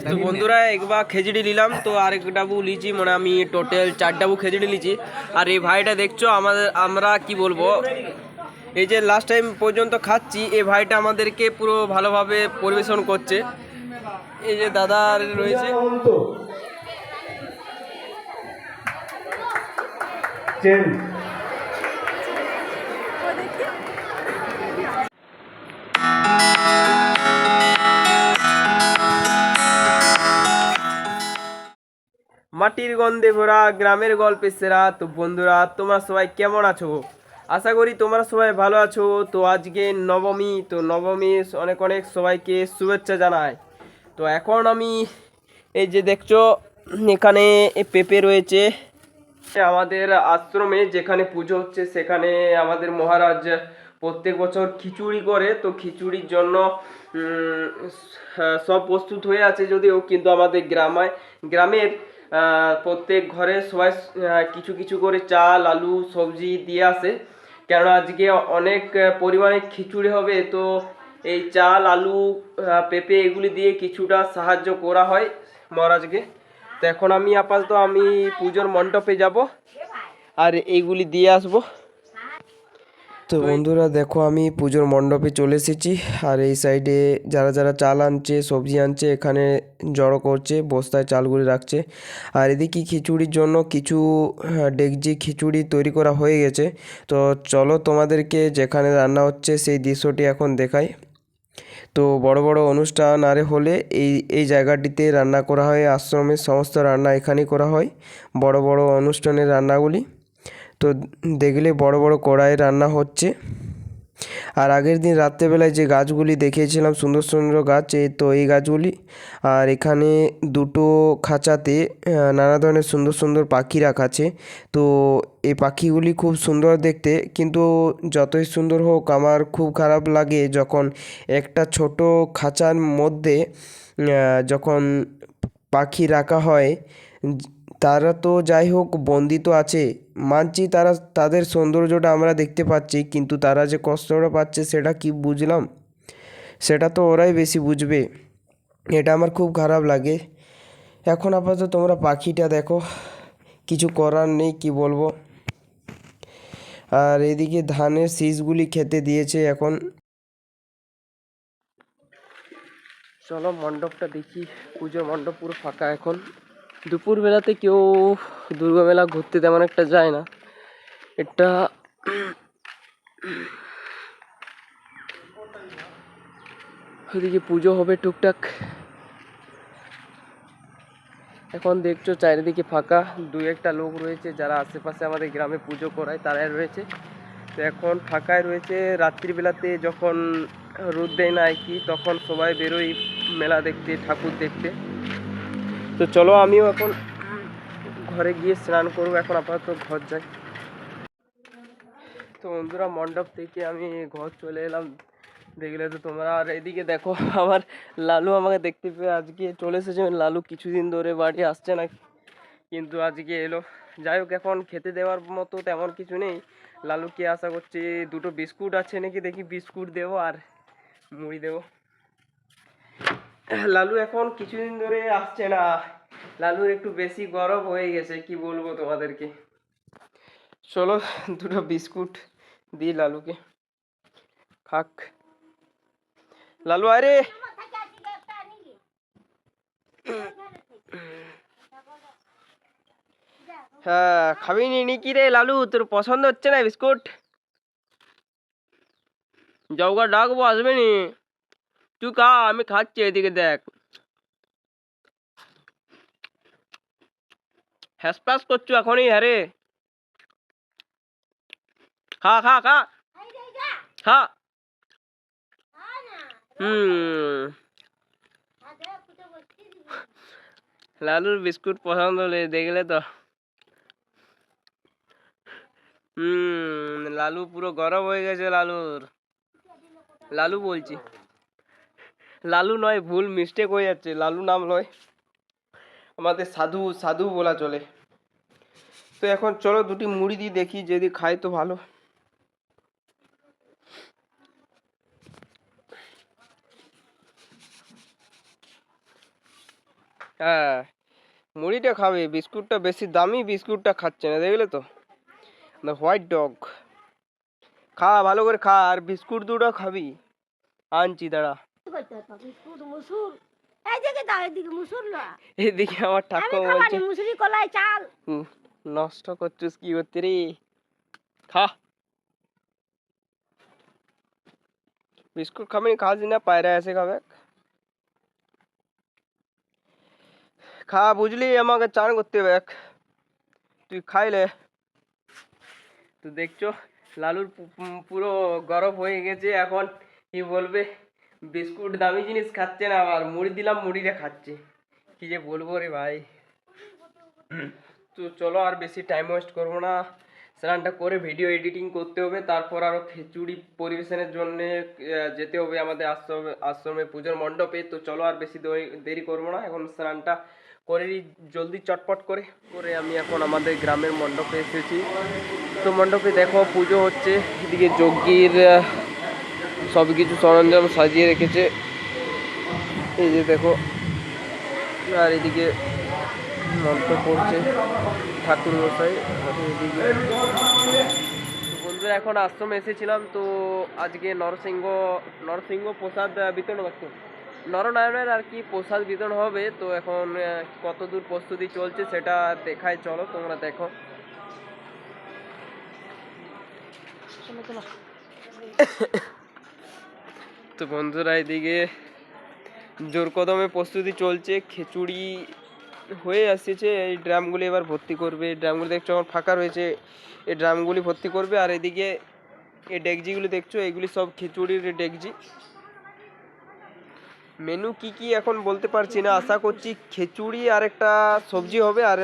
তো বন্ধুরা একবার খেজড়ি নিলাম, তো আরেক ডাবু লিচি, মানে আমি টোটাল 4 ডাবু খেজড়ি লিচি। আর এই ভাইটা দেখছো আমরা কি বলবো, এই যে লাস্ট টাইম পর্যন্ত খাচ্ছি, এই ভাইটা আমাদেরকে পুরো ভালোভাবে পরিবেশন করছে। এই যে দাদা রয়েছে, মাটির গন্ধে ভরা গ্রামের গল্পের সেরা। তো বন্ধুরা তোমরা সবাই কেমন আছো? আশা করি তোমরা সবাই ভালো আছো। তো আজকে নবমী, তো নবমী অনেক অনেক সবাইকে শুভেচ্ছা জানাই। তো এখন আমি এই যে দেখছো এখানে পেঁপে রয়েছে আমাদের আশ্রমে, যেখানে পুজো হচ্ছে সেখানে আমাদের মহারাজ প্রত্যেক বছর খিচুড়ি করে। তো খিচুড়ির জন্য সব প্রস্তুত হয়ে আছে যদিও, কিন্তু আমাদের গ্রামের প্রত্যেক ঘরে সবাই কিছু কিছু করে চাল আলু সবজি দিয়ে আসে, কেননা আজকে অনেক পরিমাণে খিচুড়ি হবে। তো এই চাল আলু পেঁপে এগুলি দিয়ে কিছুটা সাহায্য করা হয় মহারাজকে। তো এখন আমি আপাতত পুজোর মণ্ডপে যাব আর এইগুলি দিয়ে আসব। তো বন্ধুরা দেখো আমি পুজোর মণ্ডপে চলে এসেছি, আর এই সাইডে যারা যারা চাল আনছে সবজি আনছে এখানে জড়ো করছে, বস্তায় চালগুলি রাখছে। আর এদিকে খিচুড়ির জন্য কিছু ডেকচি খিচুড়ি তৈরি করা হয়ে গেছে। তো চলো তোমাদেরকে যেখানে রান্না হচ্ছে সেই দৃশ্যটি এখন দেখাই। তো বড় বড় অনুষ্ঠান আরে হলে এই জায়গাটিতে রান্না করা হয়, আশ্রমের সমস্ত রান্না এখানেই করা হয়, বড় বড় অনুষ্ঠানের রান্নাগুলি। তো দেখলে বড় বড় কড়াইয়ে রান্না হচ্ছে। আর আগের দিন রাত্রেবেলায় যে গাছগুলি দেখিয়েছিলাম সুন্দর সুন্দর গাছ, তো এই গাছগুলি। আর এখানে দুটো খাঁচাতে নানা ধরনের সুন্দর সুন্দর পাখি রাখা আছে। তো এই পাখিগুলি খুব সুন্দর দেখতে, কিন্তু যতই সুন্দর হোক আমার খুব খারাপ লাগে যখন একটা ছোট খাঁচার মধ্যে যখন পাখি রাখা হয়। তারা তো যাই হোক বন্দি তো আছে, মানছি তাদের সৌন্দর্যটা আমরা দেখতে পাচ্ছি, কিন্তু তারা যে কষ্টটা পাচ্ছে সেটা কি বুঝলাম? সেটা তো ওরাই বেশি বুঝবে। এটা আমার খুব খারাপ লাগে। এখন আপাতত তোমরা পাখিটা দেখো, কিছু করার নেই, কি বলবো। আর এদিকে ধানের শীষগুলি খেতে দিয়েছে এখন। চলো মণ্ডপটা দেখি, পুজোর মণ্ডপ পুরো ফাঁকা এখন। দুপুরবেলাতে কেউ দুর্গা মেলা ঘুরতে তেমন একটা যায় না। এটা ওইদিকে পুজো হবে টুকটাক। এখন দেখছো চারিদিকে ফাঁকা, দু একটা লোক রয়েছে যারা আশেপাশে আমাদের গ্রামে পুজো করায়, তারাই রয়েছে। তো এখন ফাঁকায় রয়েছে। রাত্রিবেলাতে যখন রোদ দেয় না কি, তখন সবাই বেরোই মেলা দেখতে, ঠাকুর দেখতে। তো চলো আমিও এখন ঘরে গিয়ে স্নান করবো, এখন আপাতত ঘর যাই। তো বন্ধুরা মণ্ডপ থেকে আমি ঘর চলে এলাম, দেখলে তো তোমরা। আর এদিকে দেখো আমার লালু আমাকে দেখতে পেয়ে আজকে চলে এসেছে। লালু কিছুদিন ধরে বাড়ি আসছে না, কিন্তু আজকে এলো। যাই হোক এখন খেতে দেওয়ার মতো তেমন কিছু নেই। লালুকে আশা করছি দুটো বিস্কুট আছে নাকি, দেখি বিস্কুট দেবো আর মুড়ি দেবো। লালু এখন কিছুদিন ধরে আসছে না, লালুর একটু বেশি গরম হয়ে গেছে, কি বলবো তোমাদেরকে। চলো দুটো বিস্কুট দিই লালুকে, খাক। লালু আরে হ্যাঁ খাবি নি কি রে লালু, তোর পছন্দ হচ্ছে না বিস্কুট? যাওগা ডাকবো, আসবে নি? তুই খা, আমি খাচ্ছি, এদিকে দেখ। হ্যাসপ্যাস করছো এখনই? হ্যাঁ রে, খা খা খা খা। লালুর বিস্কুট পছন্দ দেখলে তো। লালু পুরো গরম হয়ে গেছে লালুর। লালু বলছি, লালু নয়, ভুল মিস্টেক হয়ে যাচ্ছে, লালু নাম নয়, আমাদের সাধু সাধু বলা চলে। তো এখন চলো দুটি মুড়ি দিয়ে দেখি, যদি খাই তো ভালো। হ্যাঁ, মুড়িটা খাবে, বিস্কুটটা বেশি দামি বিস্কুটটা খাচ্ছে না, দেখলে তো, হোয়াইট ডগ। খা, ভালো করে খা, আর বিস্কুট দুটো খাবি, আনছি দাঁড়া। এদিকে আমার ঠাকুমা বলছে নষ্ট করছিস কি করতে রে, খা বিস্কুট খাবি, খাস না, পায়রা এসে খাবে, খা বুঝলি, আমাকে চান করতে হবে, তুই খাইলে। তো দেখছো লালুর পুরো গরম হয়ে গেছে, এখন কি বলবে, বিস্কুট দামি জিনিস খাচ্ছে না, আবার মুড়ি দিলাম মুড়িটা খাচ্ছে, কি যে বলবো রে ভাই। তো চলো আর বেশি টাইম ওয়েস্ট করবো না, স্নানটা করে ভিডিও এডিটিং করতে হবে, তারপর আরও খিচুড়ি পরিবেশনের জন্য যেতে হবে আমাদের আশ্রমে পুজোর মণ্ডপে। তো চলো আর বেশি দেরি করবো না, এখন স্নানটা করে জলদি চটপট করে করে আমি এখন আমাদের গ্রামের মণ্ডপে এসেছি। তো মণ্ডপে দেখো পুজো হচ্ছে, এদিকে যজ্ঞের সব কিছু সরঞ্জাম সাজিয়ে রেখেছে, এই যে দেখো, আর এদিকে মন্ত্র পড়ছে ঠাকুর মশাই। এদিকে বন্ধুরা এখন আশ্রমে এসেছিলাম, তো আজকে নরসিংহ প্রসাদ বিতরণ করতো, নরনারায়ণের আর কি প্রসাদ বিতরণ হবে। তো এখন কত দূর প্রস্তুতি চলছে সেটা দেখায়, চলো তোমরা দেখো। তো বন্ধুরা এদিকে জোর কদমে প্রস্তুতি চলছে, খিচুড়ি হয়ে আসছে, এই ড্রামগুলি এবার ভর্তি করবে, এই ড্রামগুলি দেখছো আমার ফাঁকা রয়েছে, এই ড্রামগুলি ভর্তি করবে। আর এদিকে এই ডেকজিগুলি দেখছো, এইগুলি সব খিচুড়ির ডেকজি। মেনু কি কি এখন বলতে পারছি না, আশা করছি খিচুড়ি আর একটা সবজি হবে, আর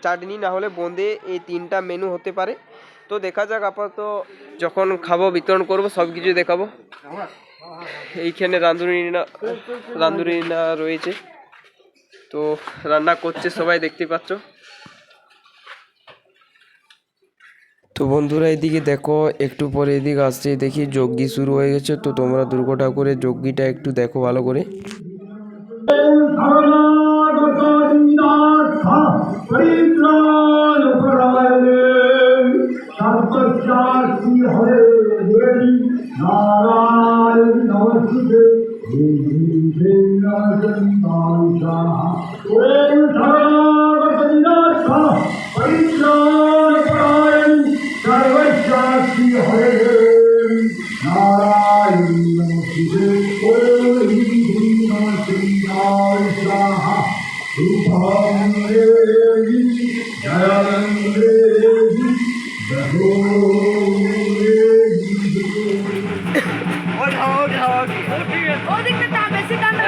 চাটনি না হলে বোঁদে, এই তিনটা মেনু হতে পারে। তো দেখা যাক, আপাতত যখন খাবো বিতরণ করব সব কিছু দেখাবো। এইখানে রাঁধুনিরা রয়েছে, তো রান্না করছে সবাই দেখতে পাচ্ছ। তো বন্ধুরা এদিকে দেখো, একটু পরে এদিকে আসছে, দেখি যজ্ঞ শুরু হয়ে গেছে। তো তোমরা দুর্গ ঠাকুরের যজ্ঞটা একটু দেখো ভালো করে।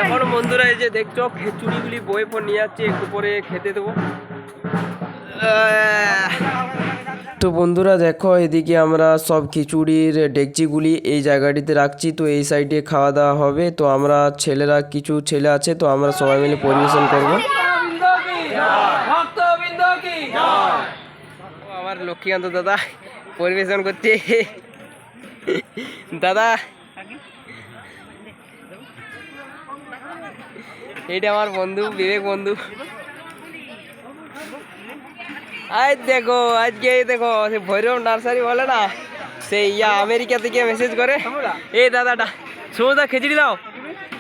এখন বন্ধুরা এই যে দেখছো খিচুড়িগুলি বয়ে পর নিয়ে যাচ্ছে, একটু পরে খেতে দেবো। তো বন্ধুরা দেখো, এদিকে আমরা সব খিচুড়ির ডেকচিগুলি এই জায়গাটিতে রাখছি, তো এই সাইডে খাওয়া দাওয়া হবে। তো আমরা ছেলেরা, কিছু ছেলে আছে, তো আমরা সবাই মিলে পরিবেশন করব। আমার লক্ষ্মীকান্ত দাদা পরিবেশন করছে, দাদা এইটা আমার বন্ধু, বিবেক বন্ধু। আজ দেখো, আজকে দেখো ভৈরব নার্সারি বলে না, সেই আমেরিকা থেকে মেসেজ করে, এই দাদাটা সৌদা খিচুড়ি দাও,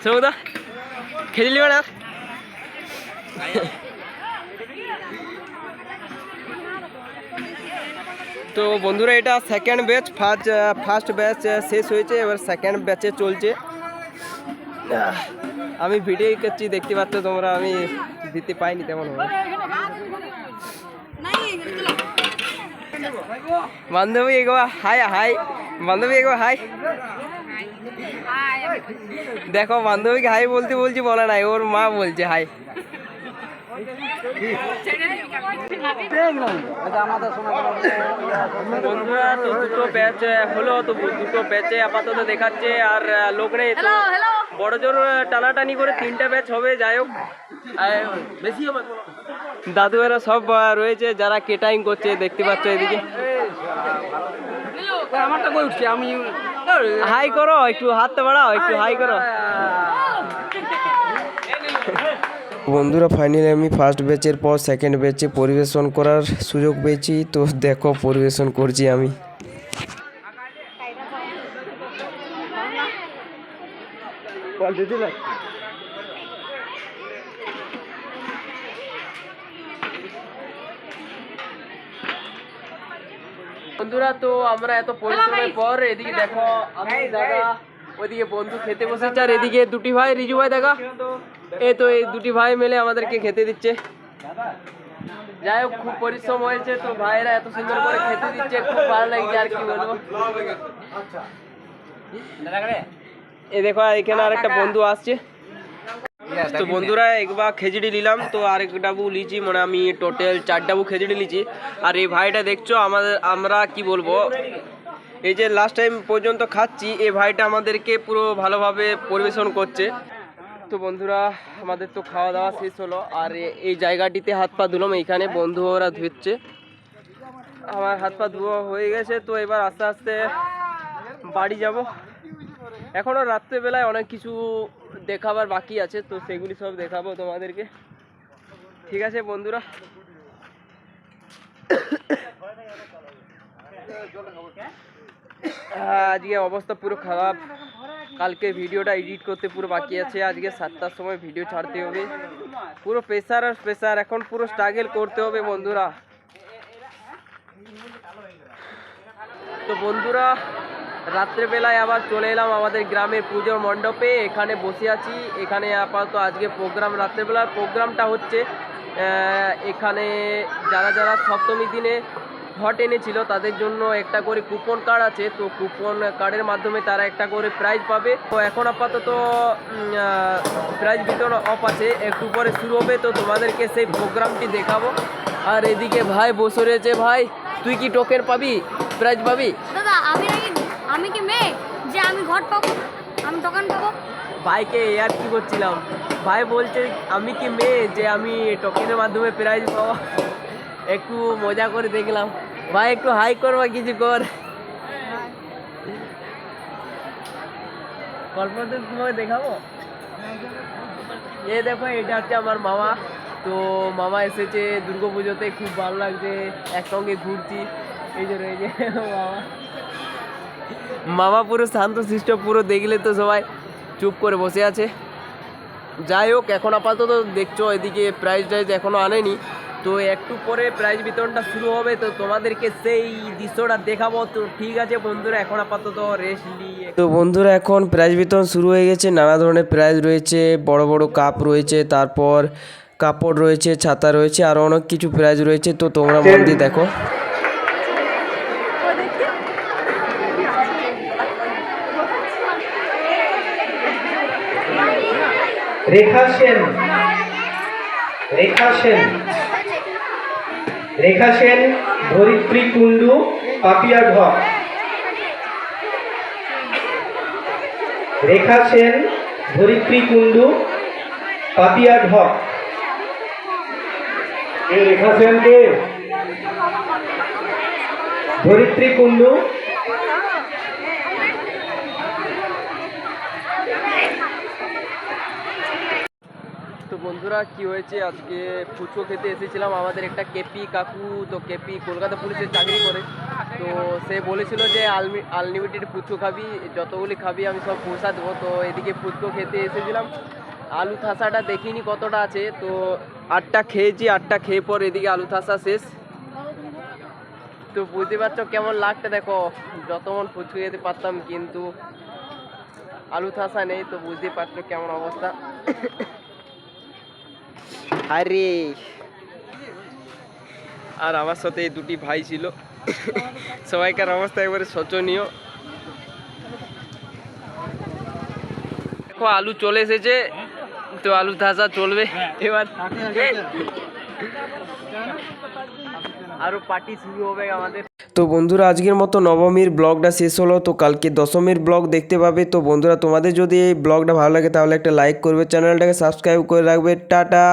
সৌদা খিচুড়ি না। তো বন্ধুরা এটা সেকেন্ড ব্যাচ, ফার্স্ট ব্যাচ শেষ হয়েছে, এবার সেকেন্ড ব্যাচে চলছে। আমি ভিডিও করছি, দেখতে পাচ্ছ তোমরা, আমি দিতে পাইনি তেমন হবে। বান্ধবী এগো হাই, হাই বান্ধবী এগো হাই। দেখো বান্ধবীকে হাই বলতে বলছি, বলে নাই, ওর মা বলছে হাই। বন্ধুরা তো দুটো ব্যাচ হলো, তো দুটো ব্যাচে আপাতত দেখাচ্ছে, আর লোক নেই, তো বড় জোর টানাটানি করে 3টা ব্যাচ হবে। যাই হোক, বেশি হবে, দাদু এরা সব রয়েছে যারা কেটারিং করছে, দেখতে পাচ্ছ এদিকে। আমারটা কই উঠছে, আমি হাই করো, একটু হাতটা বাড়াও, একটু হাই করো। বন্ধুরা ফাইনালি আমি ফার্স্ট ব্যাচের পর সেকেন্ড ব্যাচে পরিবেশন করার সুযোগ পেয়েছি, তো দেখো পরিবেশন করছি আমি। বন্ধুরা তো আমরা এত পরিশ্রমের পর এদিকে দেখো আমি দাদা ওইদিকে বন্ধু খেতে বসেছে, আর এদিকে দুটি ভাই রিজু ভাই দেখা এই তো এই দুটি ভাই মিলে আমাদেরকে খেতে দিচ্ছে। যাই হোক খুব পরিশ্রম হয়েছে, তো ভাইরা এত সুন্দর করে খেতে দিচ্ছে, খুব ভালো লাগছে আর কি বলবো। এই দেখো এখানে আরেকটা বন্ধু আসছে। তো বন্ধুরা একবার খেজড়ি নিলাম, তো আরেক ডাবু লিচি, মানে আমি টোটাল 4 ডাবু খেজড়ি লিচি। আর এই ভাইটা দেখছো আমরা কি বলবো, এই যে লাস্ট টাইম পর্যন্ত খাচ্ছি, এই ভাইটা আমাদেরকে পুরো ভালোভাবে পরিবেশন করছে। তো বন্ধুরা আমাদের তো খাওয়া দাওয়া শেষ হলো, আর এই জায়গাটিতে হাত পা ধুলাম, এইখানে বন্ধু ওরা ধুচ্ছে, আমার হাত পা ধোয়া হয়ে গেছে। তো এবার আস্তে আস্তে বাড়ি যাব। এখনও রাত্রেবেলায় অনেক কিছু দেখাবার বাকি আছে, তো সেগুলি সব দেখাবো তোমাদেরকে। ঠিক আছে বন্ধুরা, আজকে অবস্থা পুরো খারাপ, কালকে ভিডিওটা এডিট করতে পুরো বাকি আছে, আজকে 7টার সময় ভিডিও ছাড়তে হবে, পুরো প্রেসার আর প্রেসার, এখন পুরো স্ট্রাগল করতে হবে বন্ধুরা। তো বন্ধুরা রাত্রেবেলায় আবার চলে এলাম আমাদের গ্রামের পুজোর মণ্ডপে, এখানে বসে আছি। এখানে আপাতত আজকে প্রোগ্রাম, রাত্রেবেলার প্রোগ্রামটা হচ্ছে এখানে যারা যারা সপ্তমী দিনে ঘট এনেছিল তাদের জন্য একটা করে কুপন কার্ড আছে, তো কুপন কার্ডের মাধ্যমে তারা একটা করে প্রাইজ পাবে। তো এখন আপাতত প্রাইজ বিতরণ অফ আছে, একটু পরে শুরু হবে, তো তোমাদেরকে সেই প্রোগ্রামটি দেখাবো। আর এদিকে ভাই বসে রয়েছে। ভাই তুই কি টোকেন পাবি, প্রাইজ পাবি? দাদা আমি কি মেয়ে যে আমি ঘট পাবো, আমি টোকেন পাবো? ভাইকে আর কি করছিলাম, ভাই বলছে আমি কি মেয়ে যে আমি টোকেনের মাধ্যমে প্রাইজ পাবো, একটু মজা করে দেখলাম। ভাই একটু হাই করবা, কিছু কর, গল্পটা তোমাকে দেখাবো। এই দেখো এটা হচ্ছে আমার মামা, তো মামা এসেছে দুর্গা পুজোতে, খুব ভালো লাগছে, একসঙ্গে ঘুরছি। এই যে রয়েছে মামা, মামা পুরো শান্ত শিষ্ট, পুরো দেখলে তো সবাই চুপ করে বসে আছে। যাই হোক এখন আপাতত দেখছো এদিকে প্রাইজ টাইজ এখনও আনেনি, তো একটু পরে প্রাইজ বিতরণটা শুরু হবে, তো তোমাদেরকে সেই দৃশ্যটা দেখাবো। তো ঠিক আছে বন্ধুরা, এখন আপাতত রেস্ট নিয়ে। তো বন্ধুরা এখন প্রাইজ বিতরণ শুরু হয়ে গেছে, নানা ধরনের প্রাইজ রয়েছে, বড় বড় কাপ রয়েছে, তারপর কাপড় রয়েছে, ছাতা রয়েছে, আরও অনেক কিছু প্রাইজ রয়েছে, তো তোমরা মন দিয়ে দেখো। রেখা সেন, ধরিত্রী কুণ্ডু, পাপিয়া ঢক। রেখা সেন, ধরিত্রী কুণ্ডু, পাপিয়া ঢক। এই রেখা সেন কে? ধরিত্রী কুণ্ডু। তো বন্ধুরা কি হয়েছে, আজকে ফুচকো খেতে এসেছিলাম, আমাদের একটা কেপি কাকু, তো কেপি কলকাতা পুলিশে চাকরি করে, তো সে বলেছিল যে আনলিমিটেড ফুচকো খাবি, যতগুলি খাবি আমি সব পয়সা দেবো। তো এদিকে ফুচকো খেতে এসেছিলাম, আলু থাসাটা দেখিনি কতটা আছে, তো 8টা খেয়েছি, 8টা খেয়ে পর এদিকে আলু থাসা শেষ। তো বুঝতে পারছো কেমন লাগছে, দেখো যতক্ষণ ফুচকো খেতে পারতাম, কিন্তু আলু থাসা নেই, তো বুঝতে পারছো কেমন অবস্থা। আরে আর আমার সাথে এই দুটি ভাই ছিল, সবাইকার অবস্থা একবারে শোচনীয়। দেখো আলু চলে এসেছে, তো আলু ধাসা চলবে এবার, আরো পার্টি শুরু হবে আমাদের। তো বন্ধুরা আজকের মতো নবমীর ব্লগটা শেষ হলো, তো কালকে দশমীর ব্লগ দেখতে পাবে। তো বন্ধুরা তোমাদের যদি এই ব্লগটা ভালো লাগে তাহলে একটা লাইক করবে, চ্যানেলটাকে সাবস্ক্রাইব করে রাখবে। টাটা।